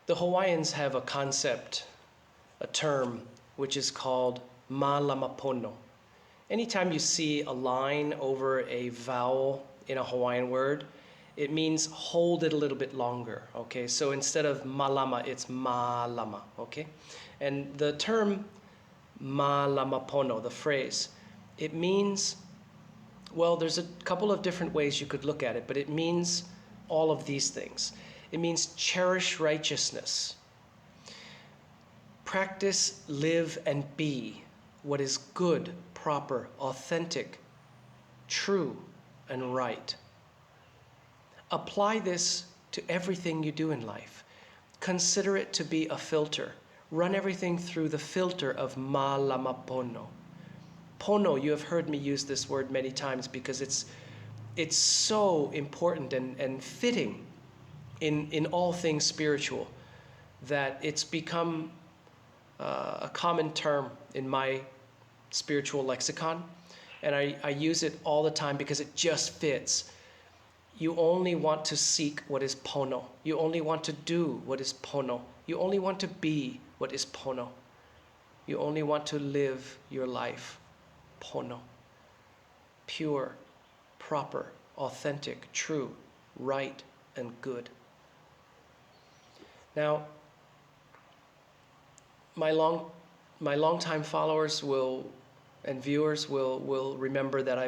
The Hawaiians have a concept, a term, which is called Mālama Pono. Anytime you see a line over a vowel in a Hawaiian word, it means hold it a little bit longer, okay? So instead of malama, it's mālama, okay? And the term Mālama Pono, the phrase, it means, well, there's a couple of different ways you could look at it, but it means all of these things. It means cherish righteousness. Practice, live, and be what is good, proper, authentic, true, and right. Apply this to everything you do in life. Consider it to be a filter. Run everything through the filter of Mālama Pono. Pono, you have heard me use this word many times because it's so important and fitting in all things spiritual that it's become a common term in my spiritual lexicon, and I use it all the time because it just fits. You only want to seek what is pono. You only want to do what is pono. You only want to be what is pono. You only want to live your life pono. Pure, proper, authentic, true, right, and good. Now, my longtime followers and viewers will remember that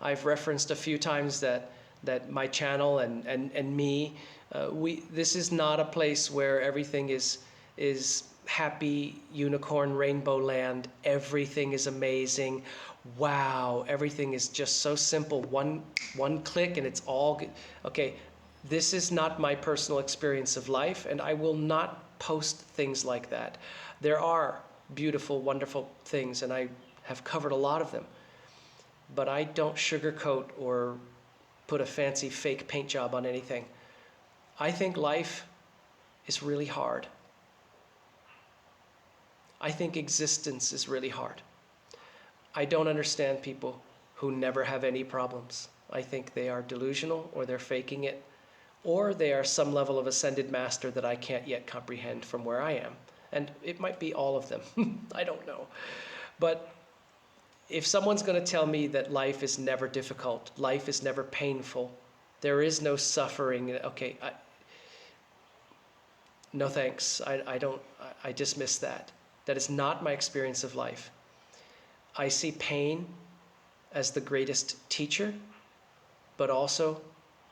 I've referenced a few times that my channel and me, this is not a place where everything is happy unicorn rainbow land. Everything is amazing. Wow, everything is just so simple. One click and it's all good. Okay, this is not my personal experience of life, and I will not post things like that. There are beautiful, wonderful things, and I have covered a lot of them. But I don't sugarcoat or put a fancy fake paint job on anything. I think life is really hard. I think existence is really hard. I don't understand people who never have any problems. I think they are delusional, or they're faking it, or they are some level of ascended master that I can't yet comprehend from where I am. And it might be all of them. I don't know. But if someone's going to tell me that life is never difficult, life is never painful, there is no suffering, okay, no thanks. I dismiss that. That is not my experience of life. I see pain as the greatest teacher, but also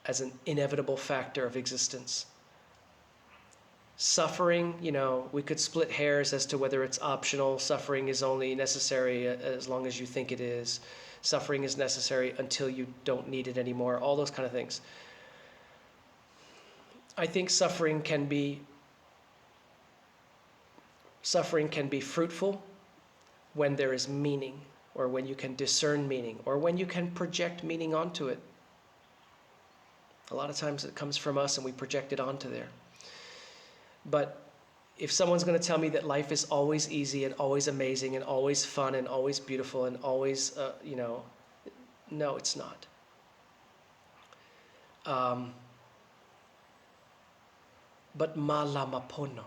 as an inevitable factor of existence. Suffering, we could split hairs as to whether it's optional. Suffering is only necessary as long as you think it is. Suffering is necessary until you don't need it anymore. All those kind of things. I think suffering can be fruitful when there is meaning, or when you can discern meaning, or when you can project meaning onto it. A lot of times it comes from us and we project it onto there. But if someone's going to tell me that life is always easy and always amazing and always fun and always beautiful and always, no, it's not. But Mālama Pono.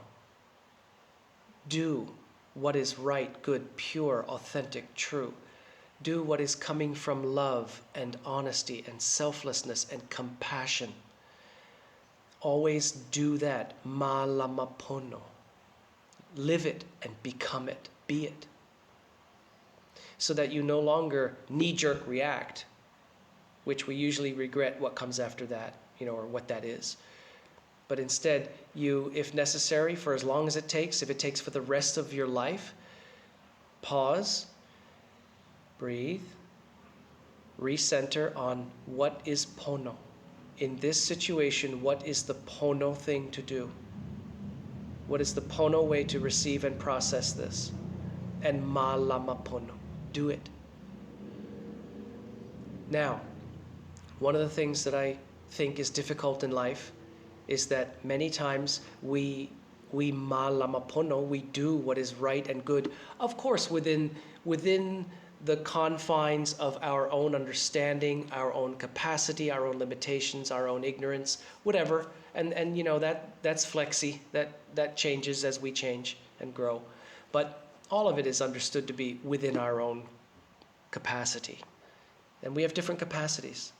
Do what is right, good, pure, authentic, true. Do what is coming from love and honesty and selflessness and compassion. Always do that. Mālama Pono. Live it and become it. Be it. So that you no longer knee-jerk react, which we usually regret what comes after that, or what that is. But instead, you, if necessary, for as long as it takes, if it takes for the rest of your life, pause, breathe, recenter on what is Pono. In this situation, what is the Pono thing to do? What is the Pono way to receive and process this? And Mālama Pono. Do it. Now, one of the things that I think is difficult in life is that many times we Mālama Pono, we do what is right and good, of course within the confines of our own understanding, our own capacity, our own limitations, our own ignorance, whatever. And you know, that's flexy, that changes as we change and grow. But all of it is understood to be within our own capacity. And we have different capacities.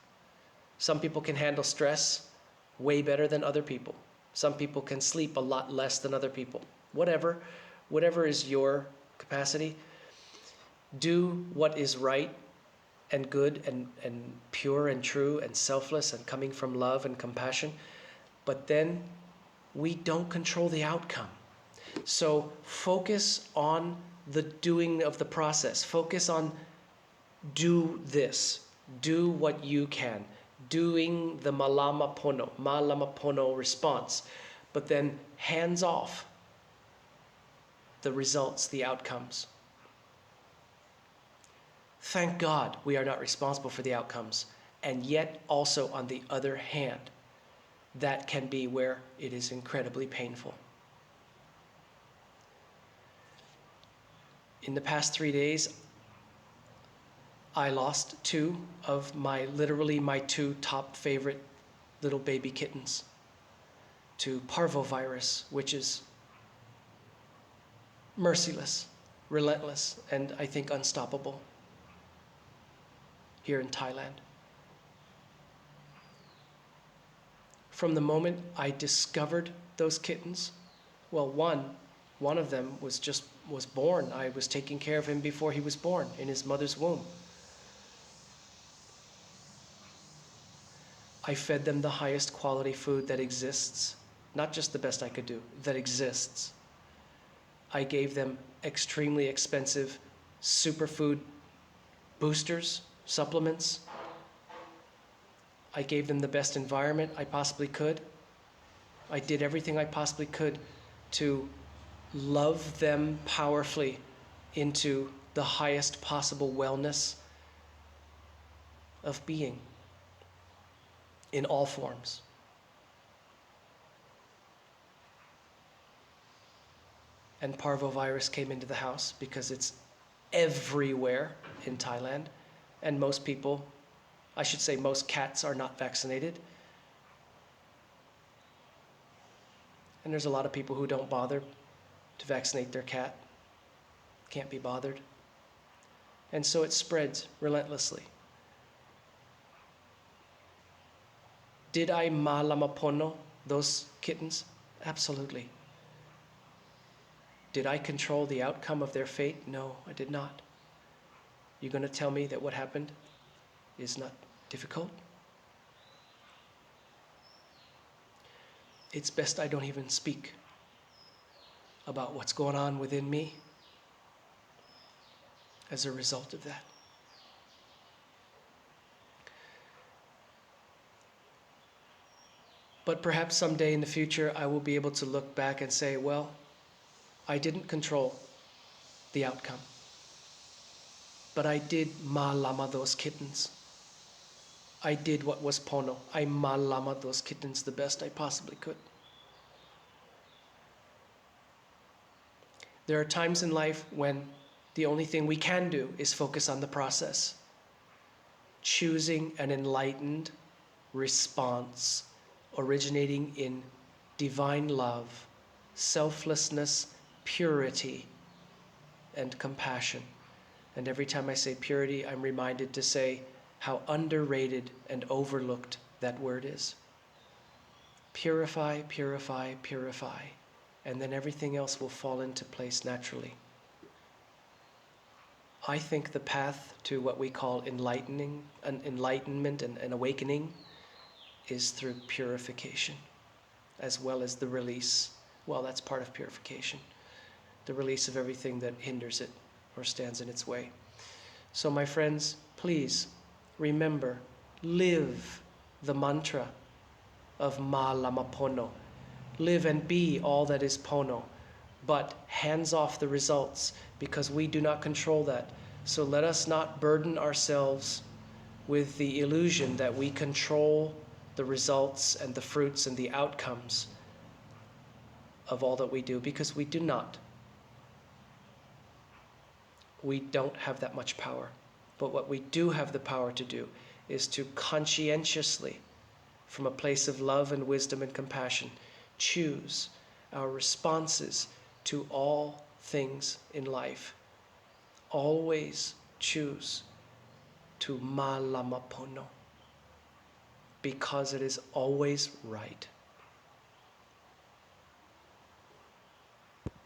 Some people can handle stress way better than other people. Some people can sleep a lot less than other people. Whatever is your capacity, do what is right and good and pure and true and selfless and coming from love and compassion. But then we don't control the outcome. So focus on the doing of the process. Focus on do this. Do what you can. Doing the Mālama Pono response. But then hands off the results, the outcomes. Thank God we are not responsible for the outcomes. And yet also, on the other hand, that can be where it is incredibly painful. In the past 3 days, I lost two of literally my two top favorite little baby kittens to parvovirus, which is merciless, relentless, and I think unstoppable here in Thailand. From the moment I discovered those kittens, well, one of them was born. I was taking care of him before he was born in his mother's womb. I fed them the highest quality food that exists, not just the best I could do, that exists. I gave them extremely expensive superfood boosters, supplements. I gave them the best environment I possibly could. I did everything I possibly could to love them powerfully into the highest possible wellness of being in all forms. And parvovirus came into the house because it's everywhere in Thailand, and most people, I should say most cats, are not vaccinated. And there's a lot of people who don't bother to vaccinate their cat. Can't be bothered. And so it spreads relentlessly. Did I Mālama Pono those kittens? Absolutely. Did I control the outcome of their fate? No, I did not. You're going to tell me that what happened is not difficult? It's best I don't even speak about what's going on within me as a result of that. But perhaps someday in the future I will be able to look back and say, well, I didn't control the outcome, but I did Mālama those kittens. I did what was Pono. I Mālama those kittens the best I possibly could. There are times in life when the only thing we can do is focus on the process, choosing an enlightened response originating in divine love, selflessness, purity, and compassion. And every time I say purity, I'm reminded to say how underrated and overlooked that word is. Purify, purify, purify, and then everything else will fall into place naturally. I think the path to what we call enlightenment and awakening is through purification, as well as the release. Well, that's part of purification. The release of everything that hinders it or stands in its way. So my friends, please remember, live the mantra of Mālama Pono. Live and be all that is Pono, but hands off the results, because we do not control that. So let us not burden ourselves with the illusion that we control the results and the fruits and the outcomes of all that we do, because we do not. we don't have that much power. But what we do have the power to do is to conscientiously, from a place of love and wisdom and compassion, choose our responses to all things in life. Always choose to Mālama Pono, because it is always right.